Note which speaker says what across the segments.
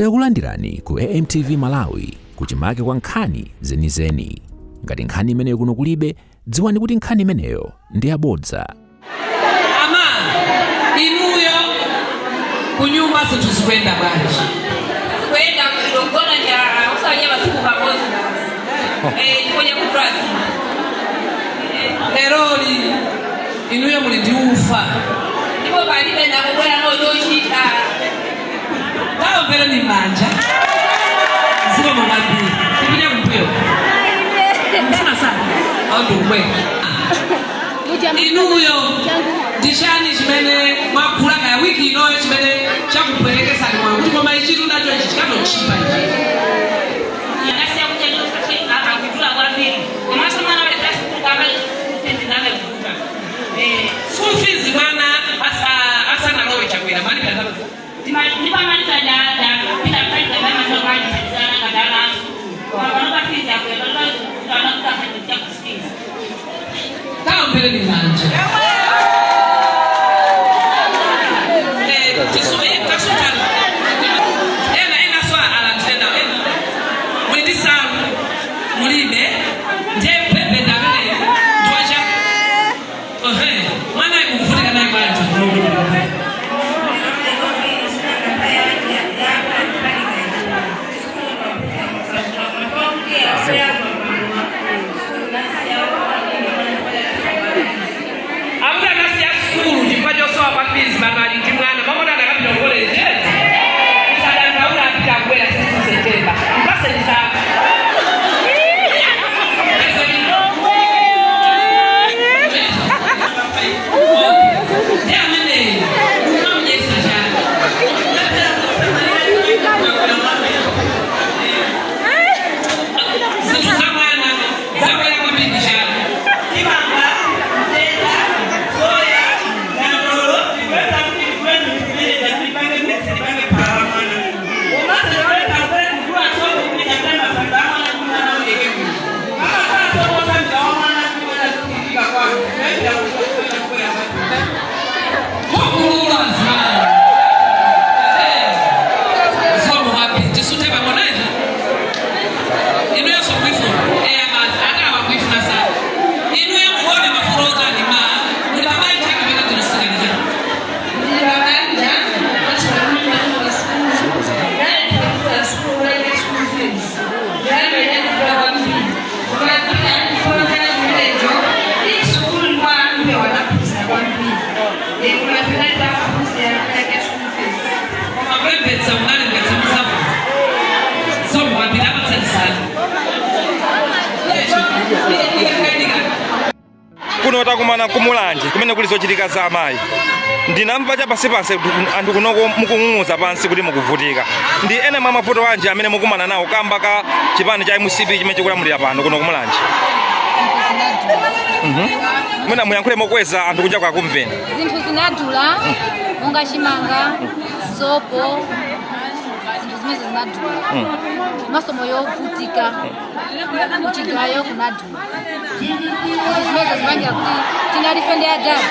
Speaker 1: Takulandirani ku AMTV Malawi kuchimake kwa nkhani zenizeni. Ngati nkhani imeneyo kuno kulibe, dziwani kuti nkhani imeneyo ndi yabodza.
Speaker 2: Ama inuyo kunyumba zinthu zikwenda bwanji.
Speaker 3: Kwenda kudogona ya usanye masiku pamoja. Ngoja kutrazi.
Speaker 2: Eroli inuyo muli ndi ufa.
Speaker 3: Ndipo palibe na kubwera nodochita.
Speaker 2: Kawo mbele ni manja. Ziko mwangapi. Tipija kumpeo. Mfuna sana. Auto kwe. Inuyo dishani chimene mwakula kaya wiki inoyo chimene chakupelekesa ni mwangu. Tipo maichitu ndacho chikato chipa ichi.
Speaker 3: Yanasi ya kuja nyo sashe akujula kwa pili. Mwasa mwana wale kasi kukama tendi nane kukuta.
Speaker 2: School fees mwana asa na rowe chakwila. Mani kwa sababu.
Speaker 3: Nipa mani kaja pila kani kwa mama kwa mani sana kadala. Kwa manoka fizi ya kwa manoka kutanuka hati ya kusikiza.
Speaker 2: Kawo mbele ni manja.
Speaker 4: Kuno takumana kumulanje kumene kulizochitika za amayi. Ndinamva cha pasipase anthu kunoko mukung'ung'uza pansi kuti mukuvutika. Ndi ene mwa mavuto anje amene mukumana nawo kamba ka chipani cha MCP chimene chikulamulira pano kuno kumulanje. Mwina muyankhule mokweza anthu kunja kwa kumveni.
Speaker 5: Zinthu zinadula monga chimanga, sopo, zinthu zimene zinadula. Masomo yovutika, kuchigayo kunadula. Zimene zimangira kuti tinalifende adadi.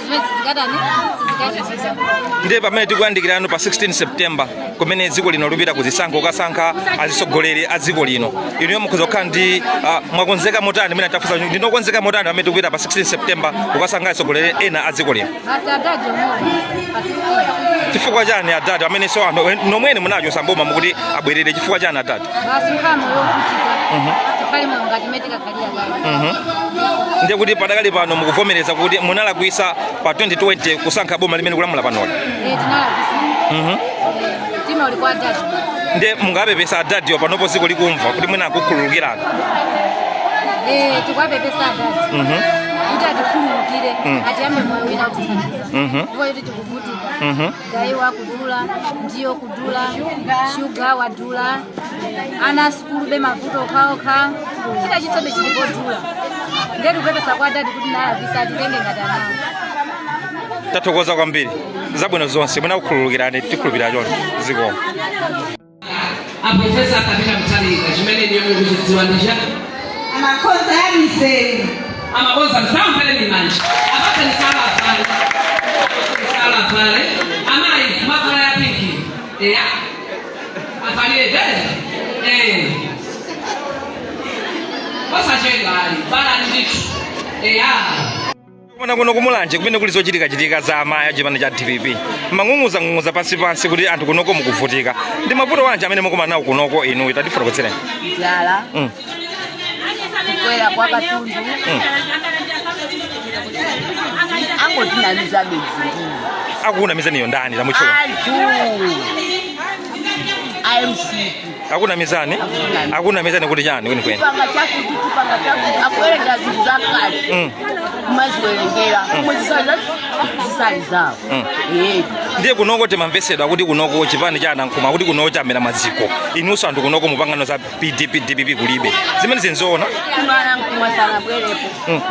Speaker 5: Zimene zikadani sizikachitisa.
Speaker 4: Ndiye pamene tikuyandikirano pa 16 September kumene dziko lino lupita kuzisankho kasankha azisogoleri a dziko lino. Iniyo mukuzokhala ndi mwakonzeka motani mene tafusa ndinokonzeka motani pamene tikupita pa 16 September kukasankha azisogoleri ena a dziko lino.
Speaker 5: Basi adadi omwe pa 16.
Speaker 4: Chifukwa chani adadi amene so anthu nomwene munacho samboma mukuti abwerere chifukwa chani adadi?
Speaker 5: Basi mkhamo yovutika. Tikali moyo ngati metika kalira gani.
Speaker 4: Ndiye kuti padakali pano mukuvomereza kuti munalakwisa pa 2020 kusankha boma limene kulamula panoli.
Speaker 5: Tinalakwisa. Tima ulikuwa adadi.
Speaker 4: Ndiye mungapepesa adadi panopo dziko likumva kuti mwina akukhululukirana.
Speaker 5: Tikwapepesa adadi. Kuti atikhululukire atiyambe moyo wina kuthandiza. Ndipo kuti tikuvutika. Gayi wakudula, ndiyo kudula, shuga wadula, ana skulu be mavuto okhaokha, chita chitsobe chilipodula. Ndetu kupepesa kwa adadi kuti nalakwisa atitenge ngati anawo.
Speaker 4: Tathokoza kwambiri. Zabwino zonse mwina kukhululukirane tikhulupirira chonse ziko.
Speaker 2: Profesa katika mtalika chimene niyo kuchidziwanisha
Speaker 6: amakoza yabise
Speaker 2: amakoza mtambele ni manje abate ni sala pale amayi makala ya piki ya palete osachengali bala nditu
Speaker 4: Kumana kuno kumulanje kumene kuli zochitika za amayi achipani cha DPP. Mang'ung'uza pansi kuti anthu kunoko mukuvutika. Ndi mavuto wanji amene mukumana nawo kunoko inu itatifotokotsera.
Speaker 5: Njala. Kukwera kwa katundu. Angotinamiza bezi.
Speaker 4: Akunamiza niyo ndani lamuchola.
Speaker 5: IMC.
Speaker 4: Hakuna mizani? Hakuna mizani kuti chani kwini kwini.
Speaker 5: Panga chakuti akuerenga zinthu zakale. Kumaziwerengera. Zisali zawo.
Speaker 4: Ndiye kunoko timamvesedwa kuti kunoko chipani cha Anankhuma kuti kunoko chamera maziko. Inunso anthu kunoko mupangano za PDP DPP kulibe. Zimene zinzoona?
Speaker 5: Anankhuma sanabwerepo.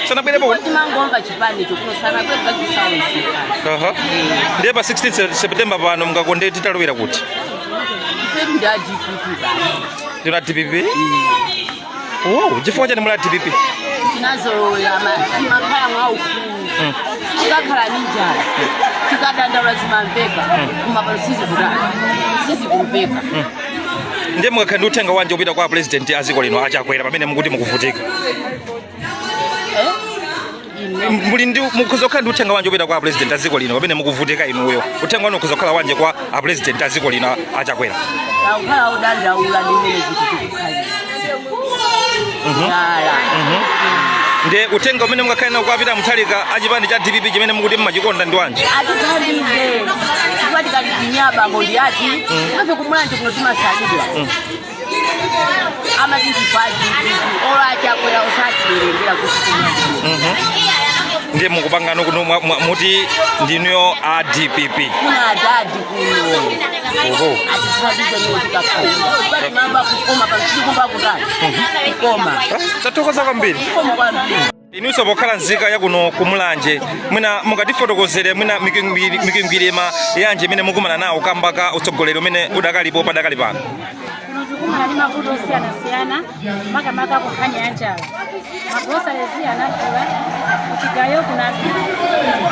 Speaker 4: Sanabwerepo?
Speaker 5: Timangomva chipani chokuno sanabwerepo chisawo.
Speaker 4: Ndiye pa 16 September pano mungakonde titalowera kuti? Tuna DPP? Chifukwa chani mula DPP?
Speaker 5: Tinazolowera makhala mwaukulu. Tikakhala ninjala. Tikadandaula zimamveka. Kumapano sisi kumveka.
Speaker 4: Ndiye mukakhala ndi uthenga wanji upita kwa president aziko lino achakwera pamene mukuti mukuvutika? Muli ndi mukuzokhala ndi uthenga wanji upita kwa president aziko lino pamene mukuvutika inuyo. Uthenga wanu ukuzokhala wanji kwa president aziko lino achakwera?
Speaker 5: Ukhala udandaula nimene zikutikukhalira.
Speaker 4: Ndiye uthenga umene mukakhala nawo kwapita Mutharika achipani cha DPP chimene mukuti mmachikonda ndi wanji?
Speaker 5: Atithandize. Chifukwa tikatinyaba ngoli ati. Afe kumulanje kuno timasalidwa. Amatizifazi. Ola achakwera usatiberengera kusikumwa.
Speaker 4: Ndiye mukupangano kuno muti ndinuyo a DPP.
Speaker 5: Kuna adadi kuno. Atithandize niyo tikakhalira. Bati mamba kukoma pamchikumba kutani. Kukoma.
Speaker 4: Tatokoza kwambiri.
Speaker 5: Kukoma kwambiri.
Speaker 4: Inunso pokhala nzika yakuno kumulanje mwina mukatifotokozere mwina mikingwirima yanje imene mukumana nawo kambaka utsogoleri umene udakalipo padakali pano.
Speaker 7: Kuna ni mavuto siyana makamaka kukhanya yanjala magosa leziyana kula uchigayo kuna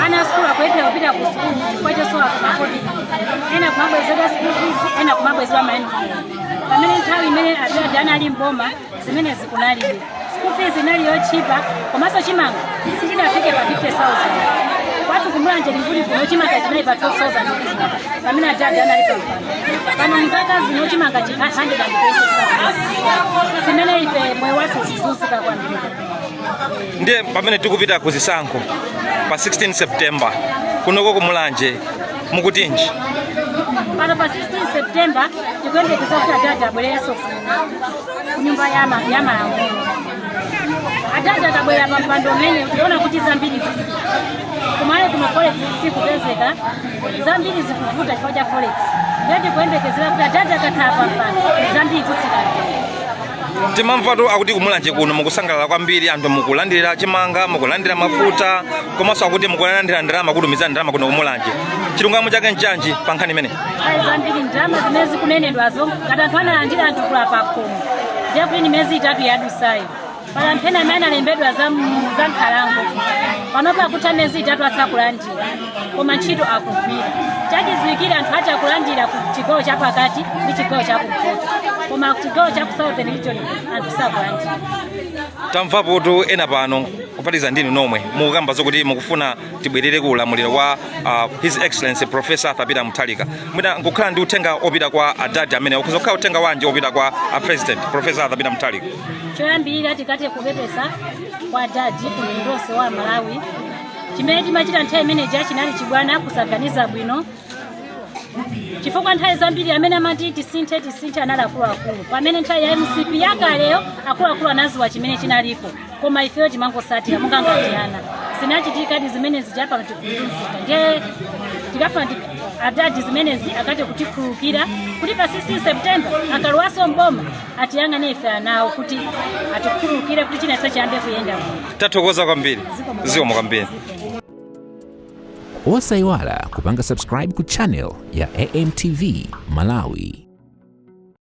Speaker 7: ana skulu akwetera kupita ku skulu kwacho so akakodi ena kumabwezera school fees ena kumabwezera mani pamene nthawi imene adana ali mboma zimene zikunalibe school fees inali yochipa komanso chimanga sichinafike pa 50,000 watu kumulanje ndikuti kuno chimanga chinayi pa 12,000 pamene adana ali pano mzaka zino chimanga chi 120,000 zimene ife mwe watu zizunzika kwambiri.
Speaker 4: Ndiye pamene tikupita kuzisankho pa 16 September kunoko kumulanje mukutinji?
Speaker 7: Pano pa 16 September tikuyembekeza kuti adada abwererenso ku nyumba ya Malamulo. Adada atabwera pa mpando umene tiona kuti zambiri zisi kumale kuno forex sikupezeka zambiri zikuvuta chifukwa cha forex. Ndiye tikuyembekezera kuti adada akakhala pa mpando zambiri zisikapezeka.
Speaker 4: Timamvatu akuti kumulanje kuno mukusangalala kwambiri anthu mukulandira chimanga mukulandira mafuta komanso akuti mukulandira ndalama kutumiza ndalama kuno kumulanje. Chilungamo chake nchanji pa nkhani imene?
Speaker 7: Zambiri ndalama zimene zikunenedwazo ngati anthu analandira anthu kula pa khomo ndiye kuti ni miyezi itatu yadusayo pala mphena amene analembedwa za nkhalango panopa kuti miyezi itatu asakulandira koma ntchito akugwira chachidziwikire anthu acha kulandira ku chigawo chapakati ndi chigawo chakumpoto koma ku chigawo cha Southern Region anthu sakulandira.
Speaker 4: Tamvapo ena pano kupatiza ndinu nomwe mukukamba zokuti mukufuna tibwerere ku ulamuliro wa His Excellency Professor Arthur Peter Mutharika. Mwina nkukhala ndi uthenga opita kwa adadi amene ukuzokhala uthenga wanji opita kwa President Professor Arthur Peter Mutharika?
Speaker 7: Choyambirira tikati kupepesa kwa adadi ku wa Malawi chimene timachita nthawi imene chinali chibwana kusaganiza bwino chifukwa nthawi zambiri amene amati tisinthe anali akuluakulu pamene nthawi ya MCP yakaleyo akuluakulu anaziwa chimene chinaliko koma ifeyo timangosatira mungangatiyana zinachitikadi zimene zijapa tikuzunzika ndiye tikafuna adadi zimenezi akati kutikhulukira kuti pa 16 September akaluwaso mboma atiyang'ane ife anawo kuti atikhulukire kuti chinase chiyambe kuyenda bwino.
Speaker 4: Tathokoza kwambiri. Zikomo kwambiri.
Speaker 1: Osayiwala kupanga subscribe ku channel ya AMTV Malawi.